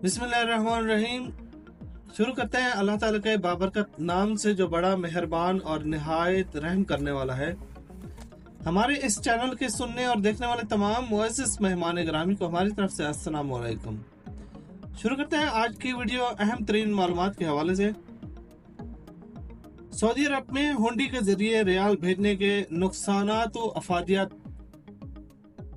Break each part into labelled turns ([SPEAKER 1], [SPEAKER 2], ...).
[SPEAKER 1] बिस्मिल्लाहिर्रहमानिर्रहीम। शुरू करते हैं अल्लाह ताला के बाबरकत नाम से जो बड़ा मेहरबान और निहायत रहम करने वाला है। हमारे इस चैनल के सुनने और देखने वाले तमाम मुअज़्ज़िज़ मेहमान गिरामी को हमारी तरफ से अस्सलाम वालेकुम। शुरू करते हैं आज की वीडियो अहम तरीन मालूमात के हवाले से। सऊदी अरब में हुंडी के जरिए रियाल भेजने के नुकसानात व अफादियात।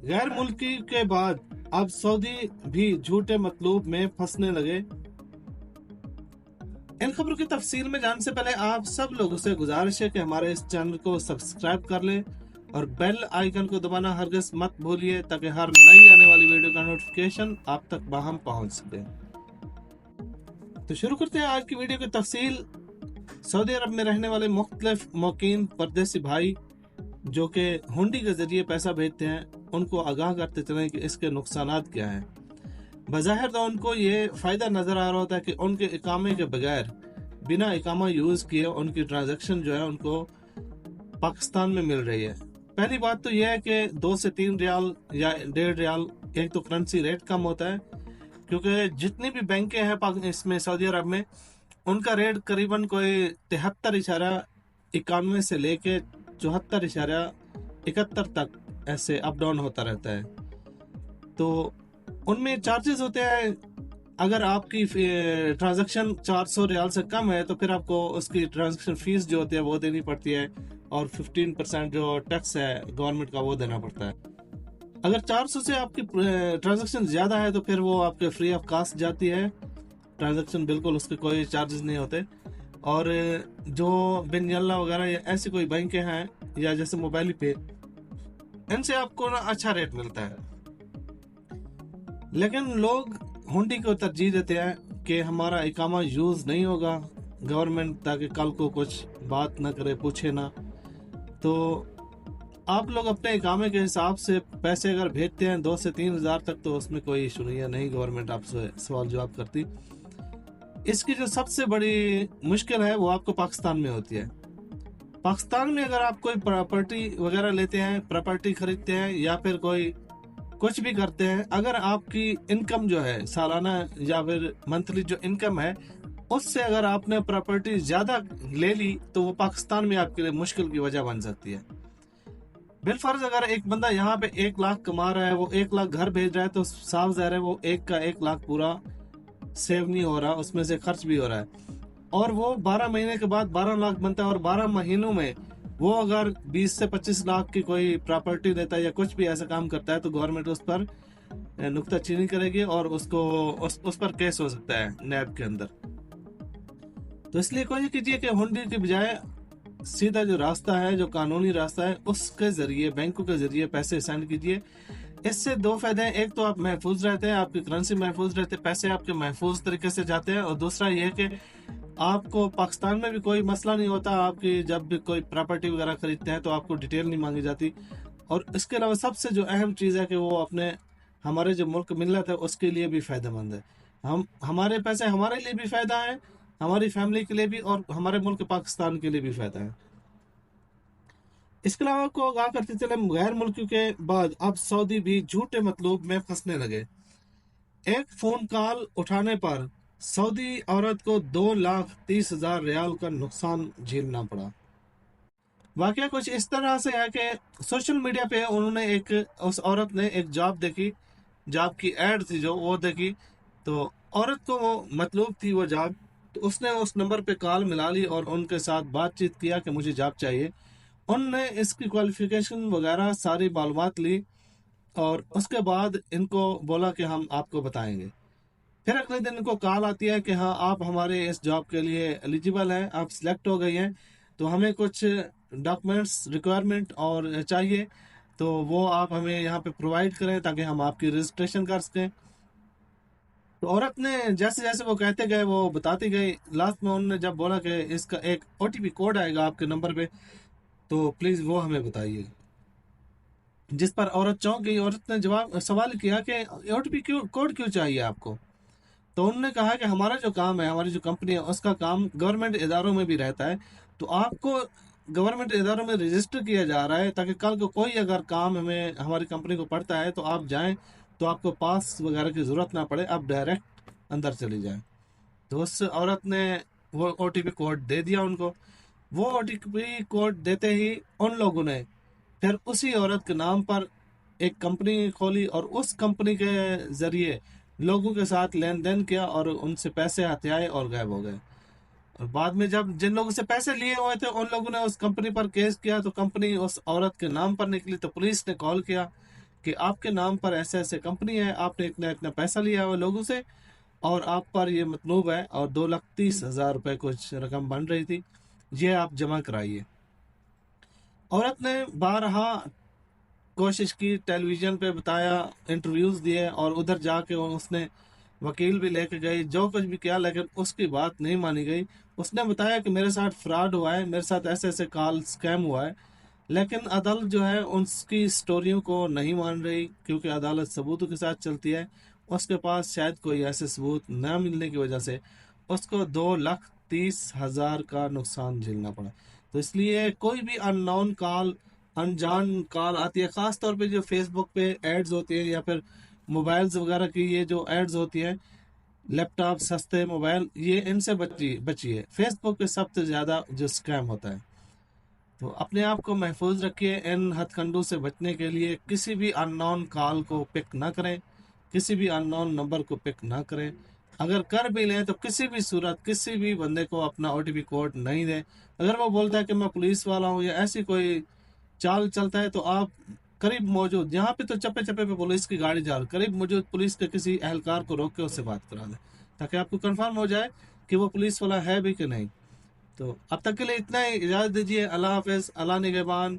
[SPEAKER 1] गैर मुल्की के बाद अब सऊदी भी झूठे मतलूब में फंसने लगे। इन खबरों की तफसील में जानने से पहले आप सब लोगों से गुजारिश है कि हमारे इस चैनल को सब्सक्राइब कर लें और बेल आइकन को दबाना हरगिज मत भूलिए ताकि हर नई आने वाली वीडियो का नोटिफिकेशन आप तक बाहम पहुंच सके। तो शुरू करते हैं आज की वीडियो की तफसील। सऊदी अरब में रहने वाले मुख्तलिफ मुकीम परदेसी भाई जो कि हुंडी के जरिए पैसा भेजते हैं उनको आगाह करते चलें कि इसके नुकसानात क्या हैं। बज़ाहिर तो उनको ये फ़ायदा नज़र आ रहा होता है कि उनके इकामे के बगैर बिना इकामा यूज़ किए उनकी ट्रांजैक्शन जो है उनको पाकिस्तान में मिल रही है। पहली बात तो यह है कि 2 से 3 रियाल या 1.5 रियाल एक तो करेंसी रेट कम होता है, क्योंकि जितनी भी बैंकें हैं इसमें सऊदी अरब में उनका रेट करीबन कोई 73.91 से लेके 74.71 तक ऐसे अप डाउन होता रहता है। तो उनमें चार्जेस होते हैं। अगर आपकी ट्रांजैक्शन 400 रियाल से कम है तो फिर आपको उसकी ट्रांजैक्शन फीस जो होती है वो देनी पड़ती है और 15% जो टैक्स है गवर्नमेंट का वो देना पड़ता है। अगर 400 से आपकी ट्रांजैक्शन ज़्यादा है तो फिर वो आपके फ्री ऑफ कास्ट जाती है ट्रांजैक्शन, बिल्कुल उसके कोई चार्जेस नहीं होते। और जो बिन यल्ला वगैरह या ऐसी कोई बैंकें हैं या जैसे मोबाइल पे, इनसे आपको ना अच्छा रेट मिलता है। लेकिन लोग हुंडी को तरजीह देते हैं कि हमारा इकामा यूज़ नहीं होगा गवर्नमेंट, ताकि कल को कुछ बात ना करे, पूछे ना। तो आप लोग अपने इकामे के हिसाब से पैसे अगर भेजते हैं 2 से 3 हज़ार तक तो उसमें कोई इशू नहीं है, नहीं गवर्नमेंट आपसे सवाल जवाब करती। इसकी जो सबसे बड़ी मुश्किल है वो आपको पाकिस्तान में होती है। पाकिस्तान में अगर आप कोई प्रॉपर्टी वगैरह लेते हैं, प्रॉपर्टी खरीदते हैं या फिर कोई कुछ भी करते हैं, अगर आपकी इनकम जो है सालाना या फिर मंथली जो इनकम है उससे अगर आपने प्रॉपर्टी ज़्यादा ले ली तो वो पाकिस्तान में आपके लिए मुश्किल की वजह बन सकती है। बिलफर्ज अगर एक बंदा यहाँ पे 1 लाख कमा रहा है, वो 1 लाख घर भेज रहा है, तो साफ ज़ाहिर है वो 1 लाख पूरा सेव नहीं हो रहा, उसमें से खर्च भी हो रहा है। और वो 12 महीने के बाद 12 लाख बनता है और 12 महीनों में वो अगर 20 से 25 लाख की कोई प्रॉपर्टी देता है या कुछ भी ऐसा काम करता है तो गवर्नमेंट उस पर नुक्ताचीनी करेगी और उसको उस पर केस हो सकता है नैब के अंदर। तो इसलिए कोशिश कीजिए कि हुंडी की बजाय सीधा जो रास्ता है, जो कानूनी रास्ता है, उसके ज़रिए बैंकों के ज़रिए पैसे सेंड कीजिए। इससे 2 फायदे हैं। एक तो आप महफूज रहते हैं, आपकी करेंसी महफूज रहती है, पैसे आपके महफूज तरीके से जाते हैं। और दूसरा ये कि आपको पाकिस्तान में भी कोई मसला नहीं होता। आपकी जब भी कोई प्रॉपर्टी वगैरह खरीदते हैं तो आपको डिटेल नहीं मांगी जाती। और इसके अलावा सबसे जो अहम चीज़ है कि वो अपने हमारे जो मुल्क मिल्लत है उसके लिए भी फ़ायदेमंद है। हमारे पैसे हमारे लिए भी फ़ायदा है, हमारी फैमिली के लिए भी, और हमारे मुल्क पाकिस्तान के लिए भी फ़ायदा है। इसके अलावा को आगाह करते चले, गैर मुल्कियों के बाद अब सऊदी भी झूठे मतलूब में फंसने लगे। एक फ़ोन कॉल उठाने पर सऊदी औरत को 2,30,000 रियाल का नुकसान झेलना पड़ा। वाकया कुछ इस तरह से है कि सोशल मीडिया पे उन्होंने उस औरत ने एक जॉब देखी, जॉब की एड थी जो वो देखी, तो औरत को वो मतलूब थी वो जॉब। तो उसने उस नंबर पे कॉल मिला ली और उनके साथ बातचीत किया कि मुझे जॉब चाहिए। उनने इसकी क्वालिफिकेशन वगैरह सारी मालूमात ली और उसके बाद इनको बोला कि हम आपको बताएंगे। फिर अगले दिन इनको कॉल आती है कि हाँ आप हमारे इस जॉब के लिए एलिजिबल हैं, आप सिलेक्ट हो गई हैं, तो हमें कुछ डॉक्यूमेंट्स रिक्वायरमेंट और चाहिए, तो वो आप हमें यहाँ पे प्रोवाइड करें ताकि हम आपकी रजिस्ट्रेशन कर सकें। तो औरत ने जैसे जैसे वो कहते गए वो बताती गई। लास्ट में उन्होंने जब बोला कि इसका एक OTP कोड आएगा आपके नंबर पे, तो प्लीज़ वो हमें बताइए। जिस पर औरत चौंक गई। औरत ने सवाल किया कि OTP कोड क्यों चाहिए आपको? तो उन्होंने कहा कि हमारा जो काम है, हमारी जो कंपनी है, उसका काम गवर्नमेंट इदारों में भी रहता है, तो आपको गवर्नमेंट इदारों में रजिस्टर किया जा रहा है ताकि कल को कोई अगर काम हमें हमारी कंपनी को पड़ता है तो आप जाएं तो आपको पास वगैरह की ज़रूरत ना पड़े, आप डायरेक्ट اندر چلی جائے۔ تو اس عورت نے وہ او ٹی پی کوڈ دے دیا ان کو۔ وہ او ٹی پی کوڈ دیتے ہی ان لوگوں نے پھر اسی عورت کے نام پر ایک کمپنی کھولی اور اس کمپنی کے ذریعے لوگوں کے ساتھ لین دین کیا اور ان سے پیسے ہتھیائے اور غائب ہو گئے۔ اور بعد میں جب جن لوگوں سے پیسے لیے ہوئے تھے ان لوگوں نے اس کمپنی پر کیس کیا تو کمپنی اس عورت کے نام پر نکلی، تو پولیس نے کال کیا کہ آپ کے نام پر ایسے ایسے کمپنی ہے، آپ نے اتنا پیسہ لیا ہوا لوگوں سے اور آپ پر یہ مطلوب ہے، اور 2,30,000 روپے کچھ رقم بن رہی تھی، یہ آپ جمع کرائیے۔ عورت نے بارہا کوشش کی، ٹیلی ویژن پہ بتایا، انٹرویوز دیے، اور ادھر جا کے اس نے وکیل بھی لے کے گئی، جو کچھ بھی کیا، لیکن اس کی بات نہیں مانی گئی۔ اس نے بتایا کہ میرے ساتھ فراڈ ہوا ہے، میرے ساتھ ایسے ایسے کال اسکیم ہوا ہے، لیکن عدالت جو ہے اس کی سٹوریوں کو نہیں مان رہی، کیونکہ عدالت ثبوتوں کے ساتھ چلتی ہے۔ اس کے پاس شاید کوئی ایسے ثبوت نہ ملنے کی وجہ سے اس کو 2,30,000 کا نقصان جھیلنا پڑا۔ تو اس لیے کوئی بھی ان نون کال، انجان کال آتی ہے، خاص طور پہ جو فیس بک پہ ایڈز ہوتی ہیں یا پھر موبائلز وغیرہ کی یہ جو ایڈز ہوتی ہیں، لیپ ٹاپ، سستے موبائل، یہ ان سے بچیے۔ فیس بک پہ سب سے زیادہ جو اسکیم ہوتا ہے، تو اپنے آپ کو محفوظ رکھیے۔ ان ہتھ کنڈوں سے بچنے کے لیے کسی بھی ان نون کال کو پک نہ کریں، کسی بھی ان نون نمبر کو پک نہ کریں۔ اگر کر بھی لیں تو کسی بھی صورت کسی بھی بندے کو اپنا او ٹی پی کوڈ نہیں دیں۔ اگر وہ بولتا ہے کہ میں پولیس والا ہوں یا ایسی کوئی چال چلتا ہے، تو آپ قریب موجود، یہاں پہ تو چپے چپے پہ پولیس کی گاڑی جا رہی، قریب موجود پولیس کے کسی اہلکار کو روک کے اس سے بات کرا دیں، تاکہ آپ کو کنفرم ہو جائے کہ وہ پولیس والا ہے بھی کہ نہیں۔ تو اب تک کے لیے اتنا ہی، اجازت دیجیے، اللہ حافظ، اللہ نگہبان۔